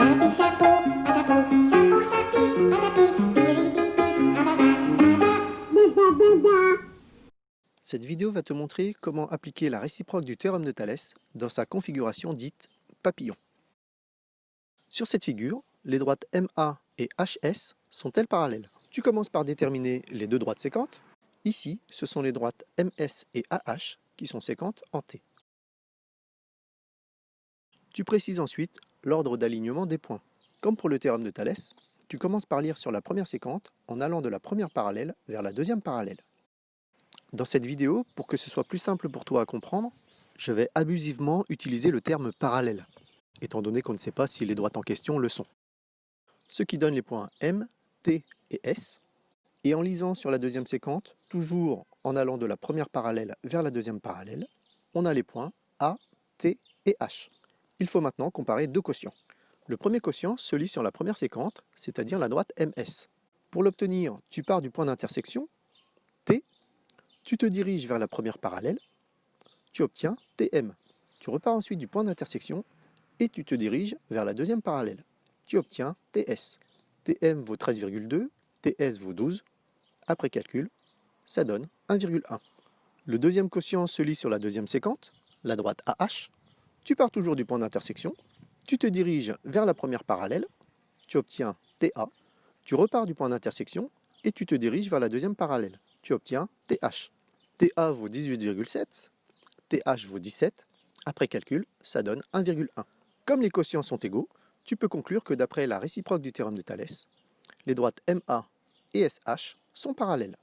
Papi chapeau, patapou, chapeau, chapi, patapi, piripipi, rabada. Cette vidéo va te montrer comment appliquer la réciproque du théorème de Thalès dans sa configuration dite papillon. Sur cette figure, les droites MA et HS sont-elles parallèles? Tu commences par déterminer les deux droites séquentes. Ici, ce sont les droites MS et AH qui sont séquentes en T. Tu précises ensuite l'ordre d'alignement des points. Comme pour le théorème de Thalès, tu commences par lire sur la première séquente en allant de la première parallèle vers la deuxième parallèle. Dans cette vidéo, pour que ce soit plus simple pour toi à comprendre, je vais abusivement utiliser le terme parallèle, étant donné qu'on ne sait pas si les droites en question le sont. Ce qui donne les points M, T et S. Et en lisant sur la deuxième séquente, toujours en allant de la première parallèle vers la deuxième parallèle, on a les points A, T et H. Il faut maintenant comparer deux quotients. Le premier quotient se lit sur la première séquente, c'est-à-dire la droite MS. Pour l'obtenir, tu pars du point d'intersection, T, tu te diriges vers la première parallèle, tu obtiens TM. Tu repars ensuite du point d'intersection et tu te diriges vers la deuxième parallèle. Tu obtiens TS. TM vaut 13,2, TS vaut 12. Après calcul, ça donne 1,1. Le deuxième quotient se lit sur la deuxième séquente, la droite AH. Tu pars toujours du point d'intersection, tu te diriges vers la première parallèle, tu obtiens TA. Tu repars du point d'intersection et tu te diriges vers la deuxième parallèle. Tu obtiens TH. TA vaut 18,7, TH vaut 17. Après calcul, ça donne 1,1. Comme les quotients sont égaux, tu peux conclure que d'après la réciproque du théorème de Thalès, les droites MA et SH sont parallèles.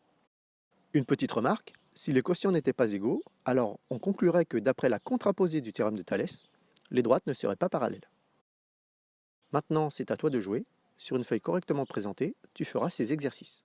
Une petite remarque, si les quotients n'étaient pas égaux, alors on conclurait que d'après la contraposée du théorème de Thalès, les droites ne seraient pas parallèles. Maintenant, c'est à toi de jouer. Sur une feuille correctement présentée, tu feras ces exercices.